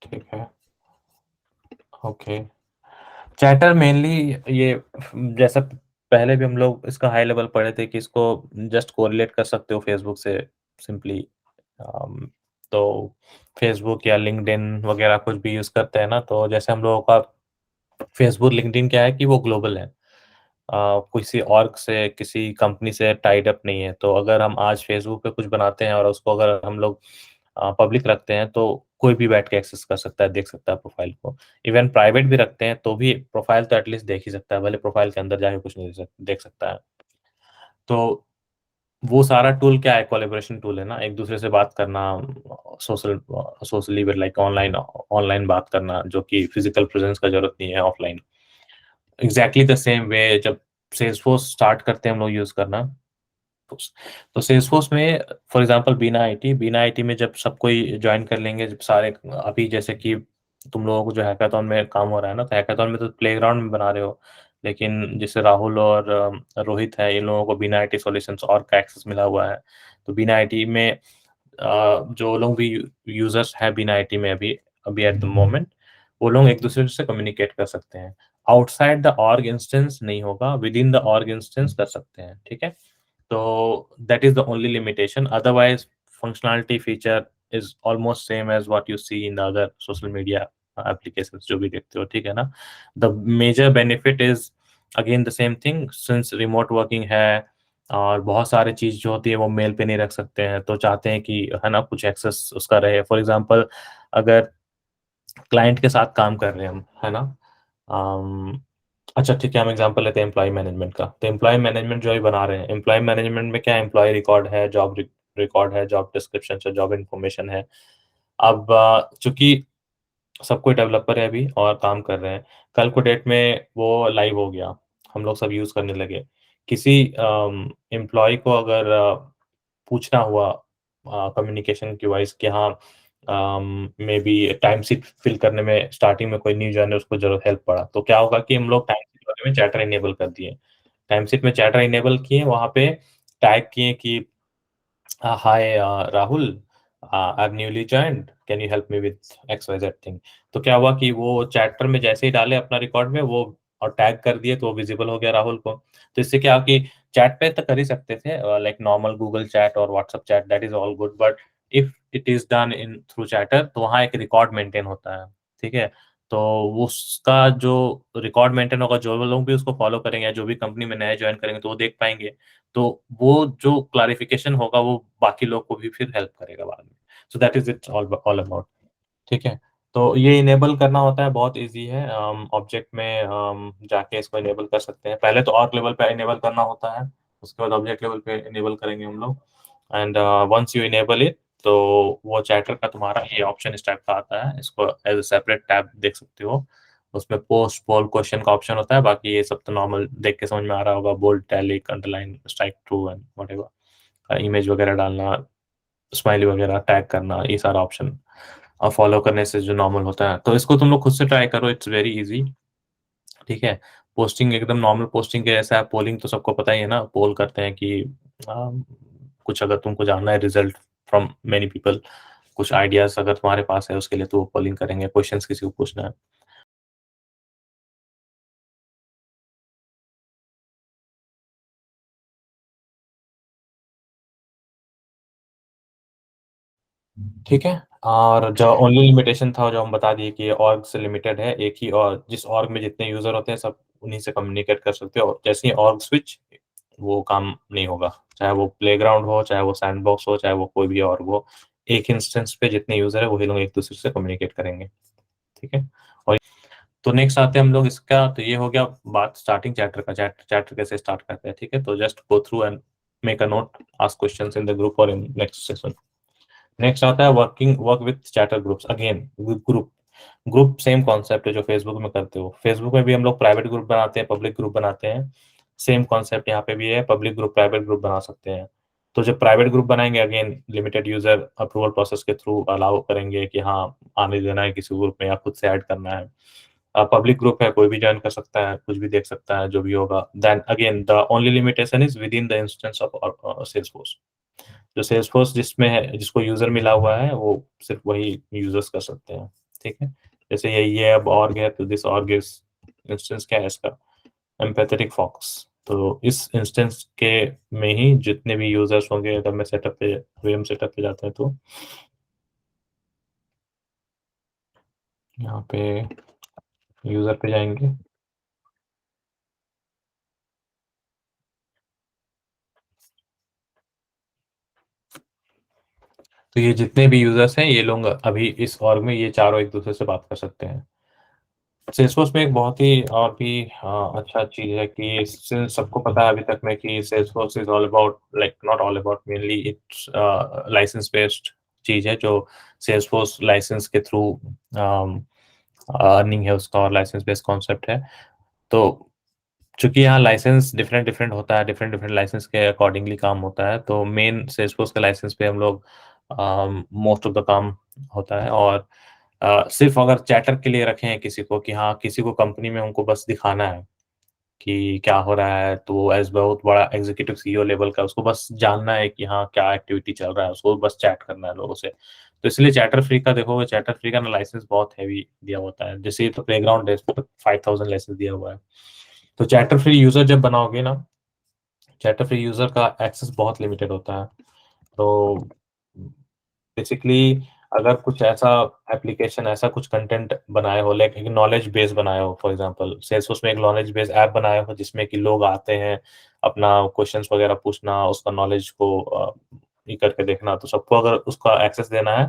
ठीक है, okay. Chatter mainly ये जैसा पहले भी हम लोग इसका हाई लेवल पढ़े थे कि इसको जस्ट कोरिलेट कर सकते हो फेसबुक से सिंपली। अम, तो फेसबुक या लिंक्डइन वगैरह कुछ भी यूज़ करते हैं ना, तो जैसे हम लोगों का फेसबुक, लिंक्डइन क्या है कि वो ग्लोबल है। किसी ऑर्ग से, किसी कंपनी से टाइड अप नहीं है। तो अगर हम आज फेसबुक पे कुछ बनाते हैं और उसको अगर हम लोग पब्लिक रखते हैं, तो कोई भी बैठ के एक्सेस कर सकता है, देख सकता है प्रोफ़ाइल को। इवन प्राइवेट भी रखते हैं, तो भी प्रोफ़ाइल तो एटलीस्ट देख ही सकता है, भले प्रोफ़ाइल के अंदर जाके कुछ नहीं देख सकता है। तो वो सारा टूल क्या है, कोलैबोरेशन टूल है ना, एक-दूसरे से बात करना, सोशली लाइक ऑनलाइन ऑनलाइन बात करना, जो कि फिज़िकल प्रेज़ेंस का ज़रूरत नहीं है offline. Exactly the same way जब सेल्सफ़ोर्स स्टार्ट करते हैं हम लोग यूज़ करना, तो सेल्सफ़ोर्स में फॉर एग्ज़ाम्पल बीना आईटी में जब सब कोई जॉइन कर लेंगे, जब सारे अभी जैसे कि तुम लोगों को जो हैकाथॉन में काम हो रहा है ना, तो हैकाथॉन में तो प्लेग्राउंड में बना रहे हो। लेकिन जैसे राहुल और रोहित है, इन लोगों को बीना आईटी सॉल्यूशंस और का एक्सेस मिला हुआ है। तो बीना आईटी में जो लोग भी यूज़र्स हैं बिना आईटी में अभी अभी एट द मोमेंट, वो लोग एक-दूसरे से कम्युनिकेट कर सकते हैं। आउटसाइड द ऑर्ग इंस्टेंस नहीं होगा, विदिन द ऑर्ग इंस्टेंस कर सकते हैं, ठीक है? तो that is the only limitation. Otherwise, functionality feature is almost same as what you see in the other social media applications जो भी देखते हो, ठीक है ना? The major benefit is again the same thing since remote working है और बहुत सारी चीज़ जो होती है वो मेल पे नहीं रख सकते हैं, तो चाहते हैं कि है ना कुछ एक्सेस उसका रहे। फॉर एग्ज़ाम्पल अगर क्लाइंट के साथ काम कर रहे हैं हम, है ना? अम, अच्छा ठीक है, हम एग्ज़ाम्पल लेते हैं एम्प्लॉयी मैनेजमेंट का। तो एम्प्लॉयी मैनेजमेंट जो अभी बना रहे हैं, एम्प्लॉयी मैनेजमेंट में क्या एम्प्लॉयी रिकॉर्ड है, जॉब रिकॉर्ड है, जॉब डिस्क्रिप्शन है, जॉब इन्फॉर्मेशन है। अब चूँकि सब कोई डेवलपर है अभी और काम कर रहे हैं, कल को डेट में वो लाइव हो गया, हम लोग सब यूज़ करने लगे। किसी एम्प्लॉयी को अगर पूछना हुआ कम्युनिकेशन की वाइज़ कि हाँ मेबी टाइम शीट फिल करने में स्टार्टिंग में कोई न्यू जॉइनर उसको ज़रूरत हेल्प पड़ा, तो क्या होगा कि हम लोग टाइम शीट वाले में चैटर इनेबल कर दिए। टाइम शीट में चैटर इनेबल किए, वहाँ पे टैग किए कि hi Rahul, I have newly joined, can you help me with X Y Z thing. तो क्या हुआ कि वो चैटर में जैसे ही डाले अपना रिकॉर्ड में वो और टैग कर दिए तो वो विज़िबल हो गया राहुल को। तो इससे क्या हुआ कि चैट पे तो कर ही सकते थे लाइक नॉर्मल गूगल चैट और WhatsApp chat that is all good but if it is done in through chatter तो वहाँ एक रिकॉर्ड मेंटेन होता है, ठीक है? तो उसका जो रिकॉर्ड मेंटेन होगा, जो लोग भी उसको फॉलो करेंगे या जो भी कंपनी में नए जॉइन करेंगे तो वो देख पाएँगे। तो वो जो क्लैरिफ़िकेशन होगा वो बाकी लोग को भी फिर हेल्प करेगा बाद में। So that is it's all about, ठीक है? तो ये इनेबल करना होता है, बहुत ईज़ी है। ऑब्जेक्ट में जाके इसको इनेबल कर सकते हैं। पहले तो ऑर्ग लेवल पे इनेबल करना होता है, उसके बाद ऑब्जेक्ट लेवल पे इनेबल करेंगे हम लोग and once you enable it तो वो चैटर का तुम्हारा ये ऑप्शन इस टाइप का आता है। इसको एज़ अ सेपरेट टैब देख सकते हो। उसमें पोस्ट, पोल, क्वेश्चन का ऑप्शन होता है, बाकी ये सब तो नॉर्मल देख के समझ में आ रहा होगा, bold, italic, underline, strike through and whatever. Image वगैरह डालना, स्माइली वगैरह टैग करना, ये सारा ऑप्शन फॉलो करने से जो नॉर्मल होता है। तो इसको तुम लोग खुद से ट्राई करो, इट्स वेरी ईज़ी, ठीक है? पोस्टिंग एकदम नॉर्मल पोस्टिंग के जैसा है, पोलिंग तो सबको पता ही है ना, पोल करते हैं कि अ, कुछ अगर तुमको जानना है रिज़ल्ट फ्रॉम मैनी पीपल, कुछ आइडियाज़ अगर तुम्हारे पास है उसके लिए तो वो पोलिंग करेंगे, क्वेश्चन्स किसी को पूछना है। ठीक है? और जो ओनली लिमिटेशन था जो हम बता दिए कि ये ऑर्ग से लिमिटेड है, एक ही और जिस ऑर्ग में जितने यूज़र होते हैं सब उन्हीं से कम्युनिकेट कर सकते हो और जैसे ही ऑर्ग स्विच वो काम नहीं होगा। चाहे वो प्लेग्राउंड हो, चाहे वो सैंडबॉक्स हो, चाहे वो कोई भी ऑर्ग हो, एक इंस्टेंस पे जितने यूज़र है वही लोग एक-दूसरे से कम्युनिकेट करेंगे, ठीक है? और तो नेक्स्ट आते हैं हम लोग इसका तो ये हो गया बात स्टार्टिंग चैप्टर का, चैप्टर कैसे स्टार्ट करते हैं, ठीक है? तो just go through and make a note, ask questions in the group और इन नेक्स्ट सेशन। नेक्स्ट आता है work with chatter groups again group group same concept है जो फेसबुक में करते हो। फेसबुक में भी हम लोग प्राइवेट ग्रुप बनाते हैं, पब्लिक ग्रुप बनाते हैं। सेम कॉन्सेप्ट यहाँ पे भी है, पब्लिक ग्रुप, प्राइवेट ग्रुप बना सकते हैं। तो जब प्राइवेट ग्रुप बनाएँगे again limited user approval process के थ्रू अलाउ करेंगे कि हाँ, आने देना है किसी ग्रुप में या खुद से ऐड करना है। पब्लिक ग्रुप है, कोई भी जॉइन कर सकता है, कुछ भी देख सकता है, जो भी होगा। Then again the only limitation is within the instance of Salesforce. जो सेल्सफोर्स जिसमें है जिसको यूज़र मिला हुआ है, वो सिर्फ़ वही यूज़र्स कर सकते हैं। ठीक है? जैसे ये अब ऑर्ग है, तो दिस ऑर्ग इज़ इंस्टेंस क्या है इसका? Empathetic fox. तो इस इंस्टेंस के में ही जितने भी यूज़र्स होंगे, अगर मैं सेटअप पे वीएम सेटअप पे जाते हैं तो यहाँ पे यूज़र पे जाएँगे। तो ये जितने भी यूज़र्स हैं, ये लोग अभी इस ऑर्ग में ये चारों एक-दूसरे से बात कर सकते हैं। सेल्सफोर्स में एक बहुत ही और भी अच्छा चीज़ है कि सिंस सबको पता है अभी तक में कि Salesforce is all about like not all about mainly it's license based चीज़ है जो सेल्सफोर्स लाइसेंस के थ्रू अम, अर्निंग है उसका और लाइसेंस बेस्ड कॉन्सेप्ट है। तो चूँकि यहाँ लाइसेंस डिफरेंट डिफरेंट होता है, डिफरेंट डिफरेंट लाइसेंस के अकॉर्डिंगली काम होता है, तो मेन सेल्सफोर्स के लाइसेंस पे हम लोग मोस्ट ऑफ द काम होता है और सिर्फ़ अगर चैटर के लिए रखे हैं किसी को कि हाँ, किसी को कंपनी में उनको बस दिखाना है कि क्या हो रहा है, तो एज़ बहुत बड़ा एग्ज़ीक्यूटिव सीईओ लेवल का उसको बस जानना है कि हाँ, क्या एक्टिविटी चल रहा है, उसको बस चैट करना है लोगों से। तो इसलिए चैटर फ्री का देखोगे, चैटर फ्री का ना लाइसेंस बहुत हेवी दिया होता है। जैसे ये तो प्लेग्राउंड है, इसपे तो 5000 लाइसेंस दिया हुआ है। तो चैटर फ्री यूज़र जब बनाओगे ना, चैटर फ्री यूज़र का एक्सेस बहुत लिमिटेड होता है। तो बेसिकली अगर कुछ ऐसा एप्लीकेशन, ऐसा कुछ कंटेंट बनाए हो, लाइक एक नॉलेज बेस बनाए हो, फॉर एग्ज़ाम्पल सेल्सफोर्स में एक नॉलेज बेस ऐप बनाए हो, जिसमें कि लोग आते हैं, अपना क्वेश्चंस वगैरह पूछना, उसका नॉलेज को ये करके देखना, तो सबको अगर उसका एक्सेस देना है,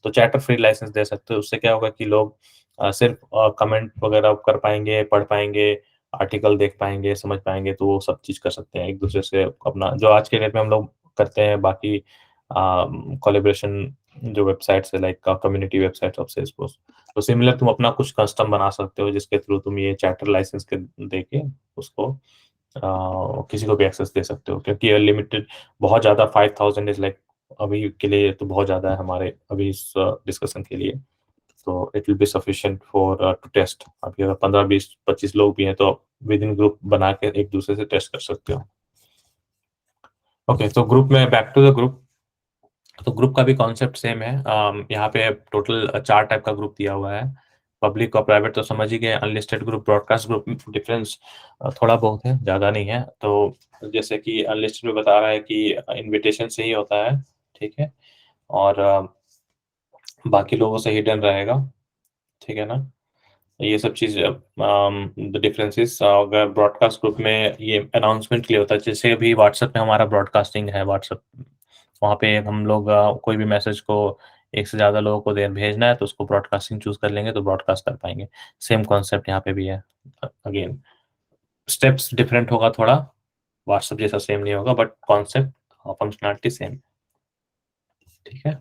तो चैटर फ्री लाइसेंस दे सकते हो। उससे क्या होगा कि लोग सिर्फ़ कमेंट वगैरह कर पाएँगे, पढ़ पाएँगे, आर्टिकल देख पाएँगे, समझ पाएँगे, तो वो सब चीज़ कर सकते हैं एक-दूसरे से अपना जो आज के डेट में हम लोग करते हैं बाकी कोलैबोरेशन जो वेबसाइट्स है like community websites of Salesforce. तो सिमिलर तुम अपना कुछ कस्टम बना सकते हो जिसके थ्रू तुम ये चैटर लाइसेंस के देके उसको किसी को भी एक्सेस दे सकते हो क्योंकि ये लिमिटेड बहुत ज़्यादा 5000 इज़ लाइक अभी के लिए तो बहुत ज़्यादा है हमारे अभी इस डिस्कशन के लिए। तो it will be sufficient for to test. अभी अगर 15, 20, 25 लोग भी हैं तो विदिन ग्रुप बना के एक-दूसरे से टेस्ट कर सकते हो। ओके, तो ग्रुप में बैक टू द ग्रुप। तो ग्रुप का भी कॉन्सेप्ट सेम है। यहाँ पे टोटल 4 टाइप का ग्रुप दिया हुआ है। पब्लिक और प्राइवेट तो समझ ही गए, अनलिस्टेड ग्रुप, ब्रॉडकास्ट ग्रुप में डिफरेंस थोड़ा बहुत है, ज़्यादा नहीं है। तो जैसे कि अनलिस्टेड में बता रहा है कि इन्विटेशन से ही होता है, ठीक है? और बाकी लोगों से हिडन रहेगा, ठीक है ना? ये सब चीज़ द डिफरेंसेस अगर ब्रॉडकास्ट ग्रुप में ये अनाउंसमेंट के लिए होता है, जैसे अभी व्हाट्सएप में हमारा ब्रॉडकास्टिंग है व्हाट्सएप, वहाँ पे हम लोग कोई भी मैसेज को एक से ज़्यादा लोगों को दे भेजना है तो उसको ब्रॉडकास्टिंग चूज़ कर लेंगे तो ब्रॉडकास्ट कर पाएँगे। सेम कॉन्सेप्ट यहाँ पे भी है। अगेन स्टेप्स डिफरेंट होगा थोड़ा, व्हाट्सएप जैसा सेम नहीं होगा बट कॉन्सेप्ट और फंक्शनैलिटी सेम, ठीक है?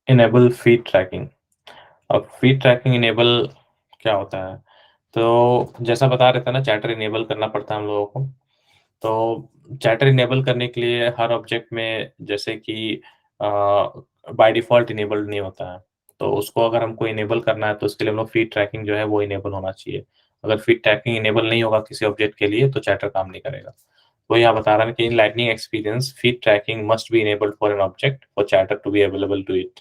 Enable feed tracking. अब फीड ट्रैकिंग इनेबल क्या होता है? तो जैसा बता रहे थे ना चैटर इनेबल करना पड़ता है हम लोगों को। तो चैटर इनेबल करने के लिए हर ऑब्जेक्ट में जैसे कि अ, बाय डिफ़ॉल्ट इनेबल्ड नहीं होता है। तो उसको अगर हमको इनेबल करना है तो उसके लिए हम लोग फीड ट्रैकिंग जो है वो इनेबल होना चाहिए। अगर फीड ट्रैकिंग इनेबल नहीं होगा किसी ऑब्जेक्ट के लिए तो चैटर काम नहीं करेगा। तो यहाँ बता रहा है कि in lightning experience feed tracking must be enabled for an object for chatter to be available to it.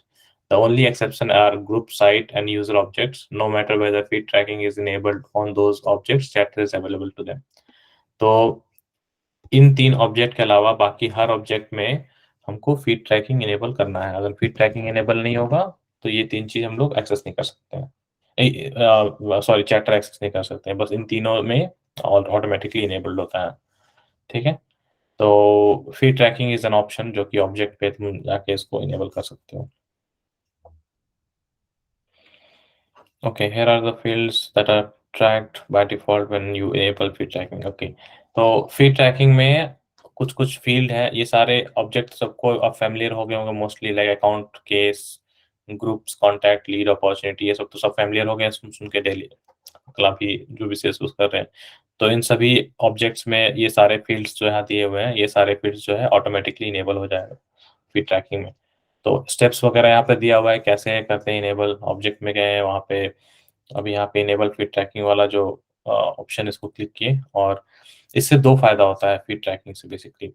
The only exception are group site and user objects. No matter whether feed tracking is enabled on those objects, chatter is available to them. तो इन 3 object के अलावा बाकी हर object में हमको feed tracking enable करना है। अगर feed tracking enable नहीं होगा, तो ये 3 चीज़ हम लोग एक्सेस नहीं कर सकते हैं। सॉरी चैटर एक्सेस नहीं कर सकते हैं। बस इन तीनों में ऑटोमैटिकली इनेबल्ड होता है। ठीक है? तो feed tracking is an option जो कि ऑब्जेक्ट पे तुम जाके इसको इनेबल कर सकते हो। Okay, here are the fields that are tracked by default when you enable feed tracking. Okay, तो फीड ट्रैकिंग में कुछ-कुछ फील्ड है, ये सारे ऑब्जेक्ट सबको अब फ़ैमिलियर हो गए होंगे mostly like account, case, groups, contact, lead, opportunity ये सब तो सब फ़ैमिलियर हो गए हैं सुन-सुन के डेली काफ़ी जो भी सेल्स यूज़ कर रहे हैं। तो इन सभी ऑब्जेक्ट्स में ये सारे फील्ड्स जो यहाँ दिए हुए हैं, ये सारे फील्ड्स जो है ऑटोमैटिकली इनेबल हो जाएगा फीड ट्रैकिंग में। तो स्टेप्स वगैरह यहाँ पे दिया हुआ है, कैसे करते हैं इनेबल, ऑब्जेक्ट में गए हैं वहाँ पे अभी यहाँ पे इनेबल फीड ट्रैकिंग वाला जो ऑप्शन है इसको क्लिक किए और इससे 2 फ़ायदा होता है फीड ट्रैकिंग से बेसिकली।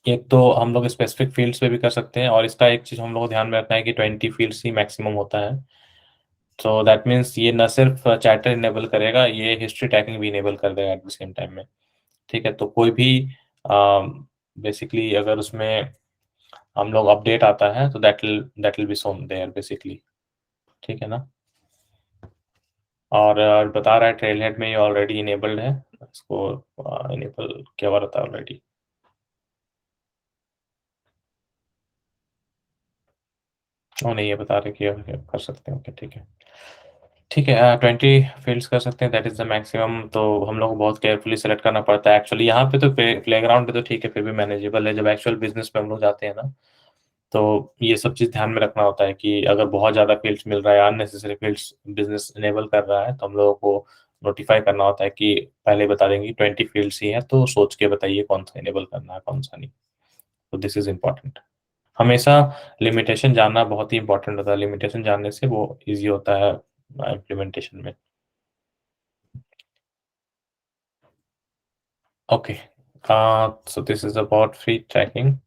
एक तो हम लोग स्पेसिफिक फ़ील्ड्स पे भी कर सकते हैं और इसका एक चीज़ हम लोग को ध्यान में रखना है कि 20 फ़ील्ड्स ही मैक्सिमम होता है। सो दैट मीन्स ये ना सिर्फ़ चैटर इनेबल करेगा, ये हिस्ट्री टैगिंग भी इनेबल कर देगा एट द सेम टाइम में। ठीक है? तो कोई भी अ, बेसिकली अगर उसमें हम लोग अपडेट आता है तो that will be shown there basically. ठीक है ना? और बता रहा है ट्रेल हेड में ये ऑलरेडी इनेबल्ड है। इसको इनेबल किया हुआ रहता है ऑलरेडी। ओह नहीं, ये बता रहे कि कर सकते हैं। ओके, ठीक है। ठीक है 20 फ़ील्ड्स कर सकते हैं, दैट इज़ द मैक्सिमम। तो हम लोग को बहुत केयरफुली सेलेक्ट करना पड़ता है। एक्चुअली यहाँ पे तो प्लेग्राउंड पे तो ठीक है, फिर भी मैनेजेबल है। जब एक्चुअल बिज़नेस में हम लोग जाते हैं ना, तो ये सब चीज़ ध्यान में रखना होता है कि अगर बहुत ज़्यादा फ़ील्ड्स मिल रहा है, अननेसेसरी फ़ील्ड्स बिज़नेस इनेबल कर रहा है, तो हम लोगों को नोटिफ़ाई करना होता है कि पहले ही बता देंगे 20 फ़ील्ड्स ही हैं, तो सोच के बताइए कौन-सा इनेबल करना है, कौन-सा नहीं। तो दिस इज़ इम्पोर्टेंट। हमेशा लिमिटेशन जानना बहुत ही इम्पोर्टेंट होता है, लिमिटेशन जानने से वो ईज़ी होता है इम्प्लीमेंटेशन में। Okay. So this is about free tracking.